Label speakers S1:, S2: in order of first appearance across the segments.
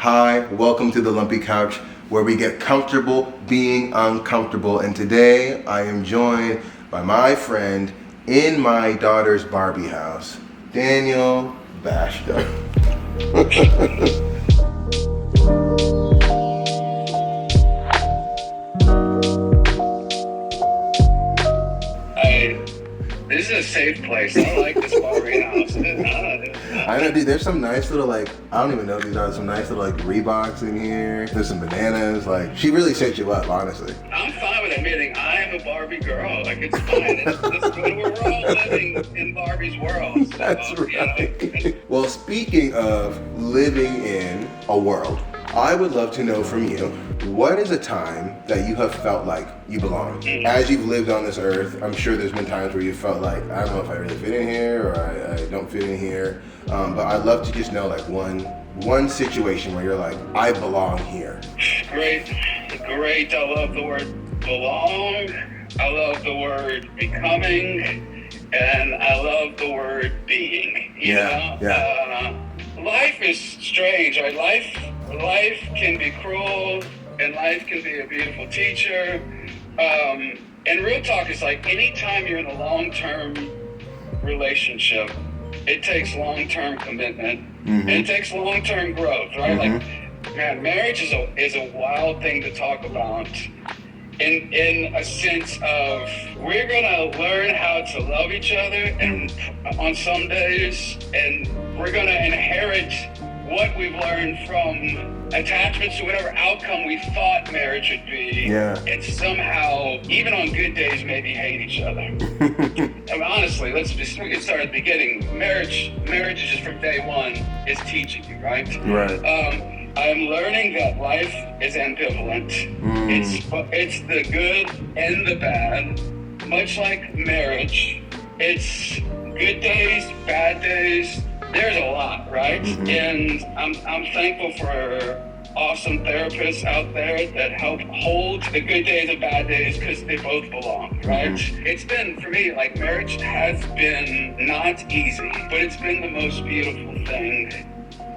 S1: Hi, welcome to the Lumpy Couch, where we get comfortable being uncomfortable. And today I am joined by my friend in my daughter's Barbie house, Daniel Bashta.
S2: This is a safe place. I like this Barbie house.
S1: I know, dude, there's some nice little, I don't even know if these are some nice little, Reeboks in here. There's some bananas. She really set you up, honestly.
S2: I'm fine with admitting I am a Barbie girl. It's fine. It's good. We're all living in Barbie's world. So,
S1: That's right. Well, speaking of living in a world, I would love to know from you, what is a time that you have felt like you belong? As you've lived on this earth, I'm sure there's been times where you felt like, I don't know if I really fit in here or I don't fit in here. But I'd love to just know one situation where you're like, I belong here.
S2: Great. I love the word belong. I love the word becoming. And I love the word being. You know? Life is strange, right? Life can be cruel, and life can be a beautiful teacher. And real talk is anytime you're in a long-term relationship, it takes long-term commitment, and it takes long-term growth, right? Man, marriage is a wild thing to talk about. In a sense of, we're gonna learn how to love each other, and on some days, and we're gonna inherit what we've learned from attachments to whatever outcome we thought marriage would be. And somehow, even on good days, maybe hate each other. And honestly, we can start at the beginning. Marriage is just from day one is teaching you, right? I'm learning that life is ambivalent. It's the good and the bad. Much like marriage, it's good days, bad days. There's a lot, right? And I'm thankful for awesome therapists out there that help hold the good days and bad days, because they both belong, right? It's been, for me, marriage has been not easy, but it's been the most beautiful thing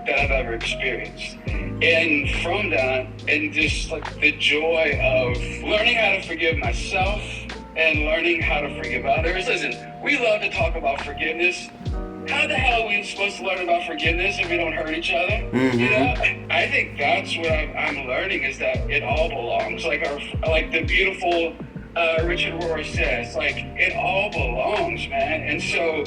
S2: that I've ever experienced. And from that, and just the joy of learning how to forgive myself and learning how to forgive others. Listen, we love to talk about forgiveness. How the hell are we supposed to learn about forgiveness if we don't hurt each other? You know, I think that's what I'm learning, is that it all belongs. The beautiful Richard Rohr says, it all belongs, man. And so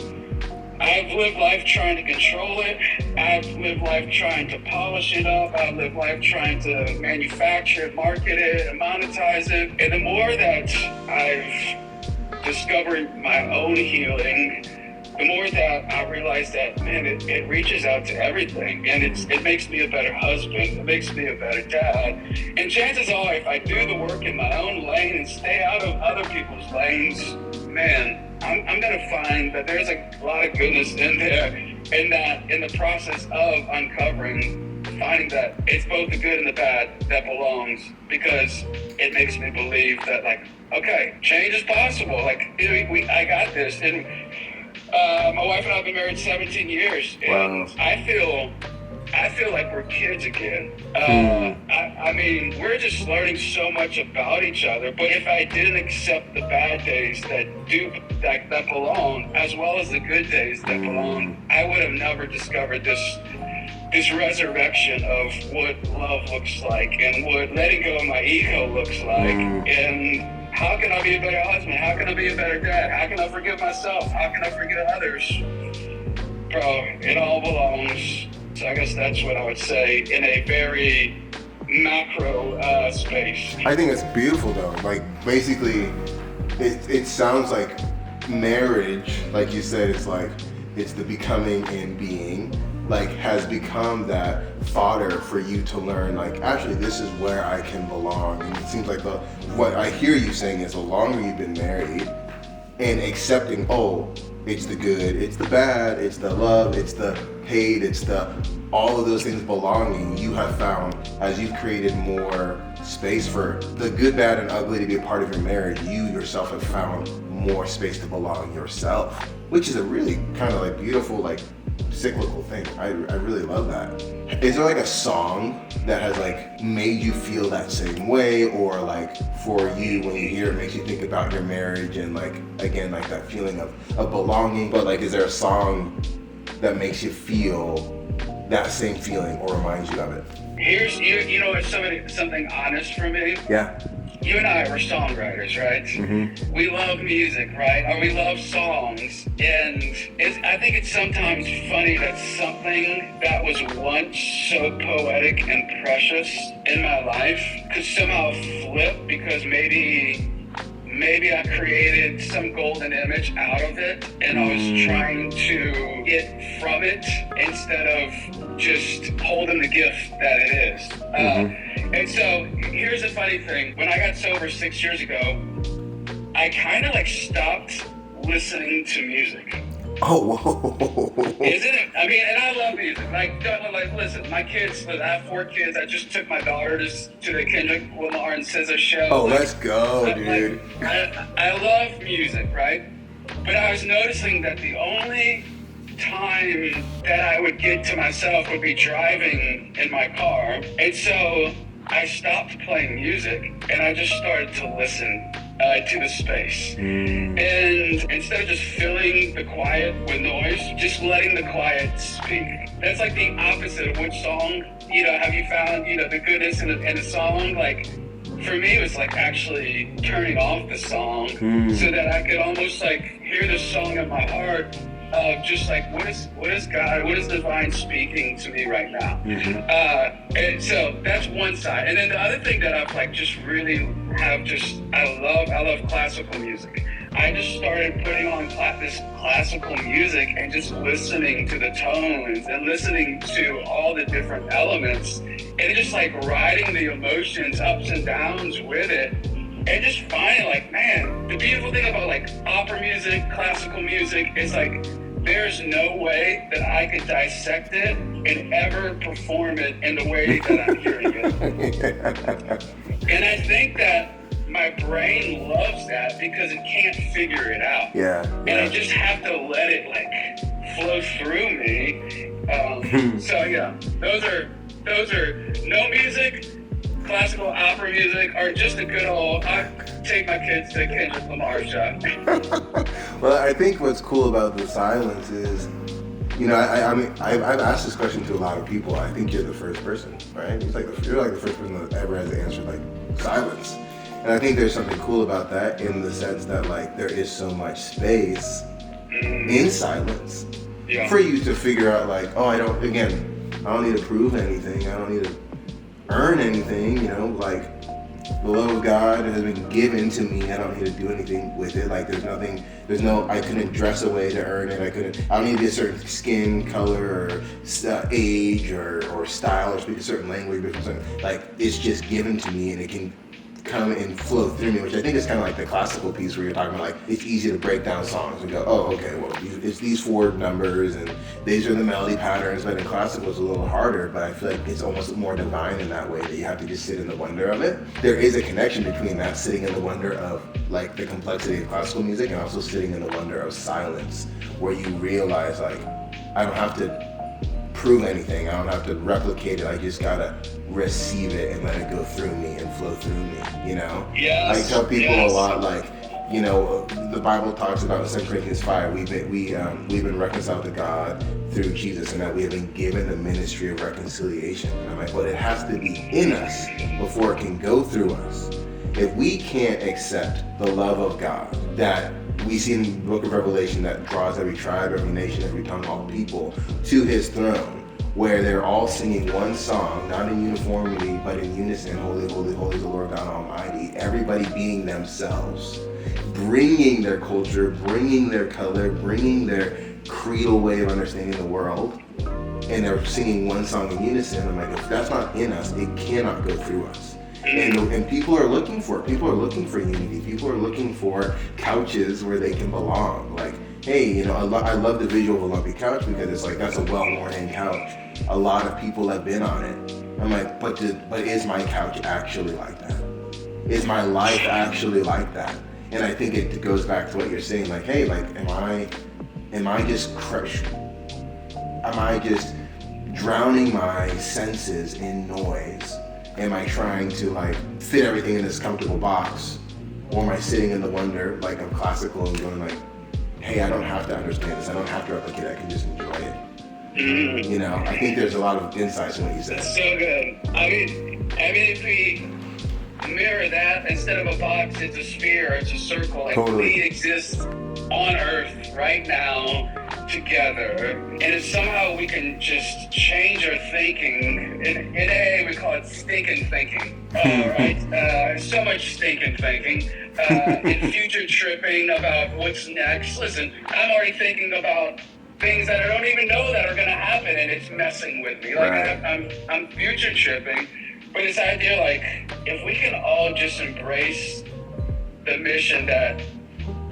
S2: I've lived life trying to control it. I've lived life trying to polish it up. I've lived life trying to manufacture it, market it, and monetize it. And the more that I've discovered my own healing, the more that I realize that, man, it reaches out to everything, and it makes me a better husband, it makes me a better dad. And chances are, if I do the work in my own lane and stay out of other people's lanes, man, I'm gonna find that there's a lot of goodness in there, and that in the process of uncovering, finding that it's both the good and the bad that belongs, because it makes me believe that, okay, change is possible. I got this. And my wife and I have been married 17 years, and wow. I feel like we're kids again. I mean, we're just learning so much about each other. But if I didn't accept the bad days that belong, as well as the good days that belong, I would have never discovered this resurrection of what love looks like, and what letting go of my ego looks like, and how can I be a better husband? How can I be a better dad? How can I forgive myself? How can I forgive others? Bro, it all belongs. So I guess that's what I would say in a very macro space.
S1: I think it's beautiful though. Basically, it sounds like marriage, like you said, it's the becoming and being, has become that fodder for you to learn, actually this is where I can belong. And it seems like what I hear you saying is, the longer you've been married and accepting, it's the good, it's the bad, it's the love, it's the hate, it's all of those things belonging, you have found, as you've created more space for the good, bad, and ugly to be a part of your marriage, you yourself have found more space to belong yourself, which is a really kind of beautiful cyclical thing. I really love that. Is there like a song that has like made you feel that same way, or like for you when you hear it makes you think about your marriage and like again like that feeling of belonging? But like, is there a song that makes you feel that same feeling or reminds you of it?
S2: Here's you know, it's something honest for me.
S1: Yeah.
S2: You and I were songwriters, right?
S1: Mm-hmm.
S2: We love music, right? Or we love songs. And I think it's sometimes funny that something that was once so poetic and precious in my life could somehow flip because maybe I created some golden image out of it and I was trying to get from it instead of just holding the gift that it is. And so here's the funny thing. When I got sober 6 years ago, I kind of like stopped listening to music.
S1: Oh, whoa.
S2: Isn't it? I mean, and I love music. Like listen, my kids, I have 4 kids. I just took my daughters to the Kendrick Lamar and SZA show.
S1: Oh, let's go, dude.
S2: I love music, right? But I was noticing that the only time that I would get to myself would be driving in my car. And so I stopped playing music and I just started to listen to the space. And instead of just filling the quiet with noise, just letting the quiet speak. That's like the opposite of which song, have you found, the goodness in a song? Like, for me, it was like actually turning off the song so that I could almost like hear the song in my heart of just like, what is God, what is divine speaking to me right now? And so that's one side. And then the other thing that I've like just really I love classical music. I just started putting on this classical music and just listening to the tones and listening to all the different elements and just like riding the emotions, ups and downs with it. And just finding like, man, the beautiful thing about like opera music, classical music is like, there's no way that I could dissect it and ever perform it in the way that I'm hearing it. And I think that my brain loves that because it can't figure it out. And I just have to let it like flow through me. So yeah, those are no music, classical opera music, or just a good old, I take my kids to Kendrick Lamar show.
S1: Well, I think what's cool about the silence is, I mean, I've asked this question to a lot of people. I think you're the first person, right? You're like the first person that ever has answered like silence. And I think there's something cool about that in the sense that like there is so much space in silence for you to figure out like, oh, I don't need to prove anything. I don't need to earn anything, like the love of God has been given to me. I don't need to do anything with it. Like I couldn't dress a way to earn it. I don't need to be a certain skin color or age or style or speak a certain language. Like it's just given to me and it can come and flow through me, which I think is kind of like the classical piece where you're talking about like it's easy to break down songs and go, oh, okay, well, it's these 4 numbers and these are the melody patterns, but in classical it's a little harder, but I feel like it's almost more divine in that way that you have to just sit in the wonder of it. There is a connection between that, sitting in the wonder of like the complexity of classical music and also sitting in the wonder of silence, where you realize like, I don't have to prove anything, I don't have to replicate it, I just gotta receive it and let it go through me and flow through me, I tell people a lot like, the Bible talks about in 2 Corinthians 5, we've been reconciled to God through Jesus and that we have been given the ministry of reconciliation. And I'm like, but it has to be in us before it can go through us. If we can't accept the love of God that we see in the book of Revelation that draws every tribe, every nation, every tongue, all people to his throne, where they're all singing one song, not in uniformity, but in unison, holy, holy, holy is the Lord God Almighty, everybody being themselves, bringing their culture, bringing their color, bringing their creedal way of understanding the world, and they're singing one song in unison. I'm like, if that's not in us, it cannot go through us. And people are looking for it. People are looking for unity. People are looking for couches where they can belong. Like, hey, I love the visual of a lumpy couch because it's like, that's a well-worn-in couch. A lot of people have been on it. I'm like, but is my couch actually like that? Is my life actually like that? And I think it goes back to what you're saying, like, hey, like, am I just crushed? am I just drowning my senses in noise? Am I trying to like fit everything in this comfortable box? Or am I sitting in the wonder, like I'm classical and going like, hey, I don't have to understand this. I don't have to replicate it. I can just enjoy it. You know, I think there's a lot of insights in what you said.
S2: That's so good. I mean, if we mirror that, instead of a box, it's a sphere, it's a circle. Like
S1: Totally.
S2: we exist on Earth right now together, and if somehow we can just change our thinking, in AA we call it stinking thinking, right? So much stinking thinking, and future tripping about what's next. Listen, I'm already thinking about things that I don't even know that are gonna happen, and it's messing with me. Like
S1: Right.
S2: I'm future tripping, but this idea, like, if we can all just embrace the mission that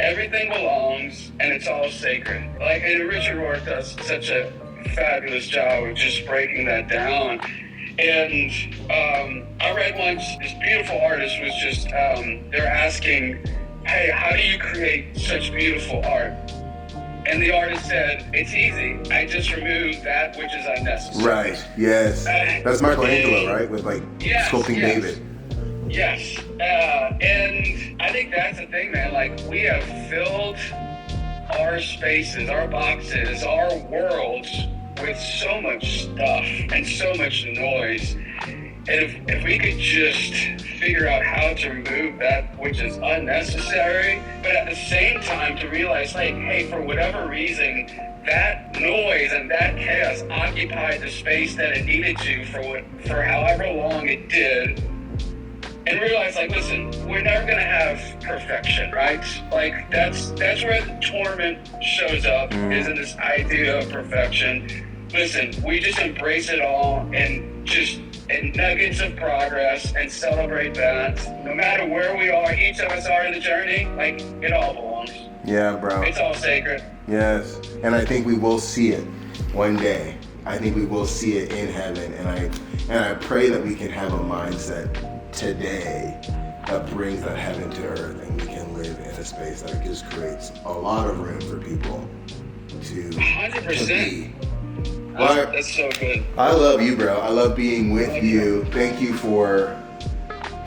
S2: everything belongs and it's all sacred. Like, and Richard Rohr does such a fabulous job of just breaking that down. And I read once, this beautiful artist was just, they're asking, hey, how do you create such beautiful art? And the artist said, it's easy. I just remove that which is unnecessary.
S1: Right, yes. That's Michelangelo, right? With like sculpting David.
S2: Yes. And I think that's the thing, man. Like, we have filled our spaces, our boxes, our worlds with so much stuff and so much noise. And if we could just figure out how to remove that which is unnecessary, but at the same time to realize, like, hey, for whatever reason, that noise and that chaos occupied the space that it needed to for however long it did, and realize, like, listen, we're never gonna have perfection, right? Like, that's where the torment shows up, is in this idea of perfection. Listen, we just embrace it all and just in nuggets of progress and celebrate that. No matter where we are, each of us are in the journey, like, it all belongs.
S1: Yeah, bro.
S2: It's all sacred.
S1: Yes, and I think we will see it one day. I think we will see it in heaven, and I pray that we can have a mindset today that brings that heaven to earth, and we can live in a space that just creates a lot of room for people to
S2: 100%.
S1: be. Well,
S2: That's so good.
S1: I love you, bro. I love being with you. Thank you for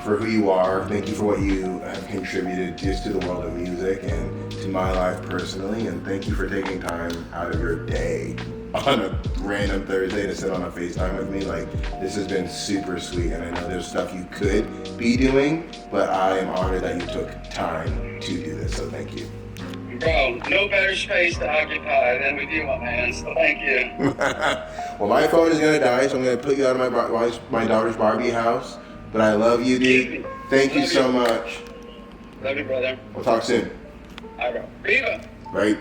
S1: who you are. Thank you for what you have contributed just to the world of music and to my life personally. And thank you for taking time out of your day on a random Thursday to sit on a FaceTime with me. Like, this has been super sweet. And I know there's stuff you could be doing, but I am honored that you took time to do this. So thank you.
S2: Bro, no better space to occupy than with you, my man, so thank you.
S1: Well, my phone is gonna die, so I'm gonna put you out of my daughter's Barbie house. But I love you, dude. Thank you so much.
S2: Love you, brother.
S1: We'll talk soon.
S2: All right, bro. Viva!
S1: Right.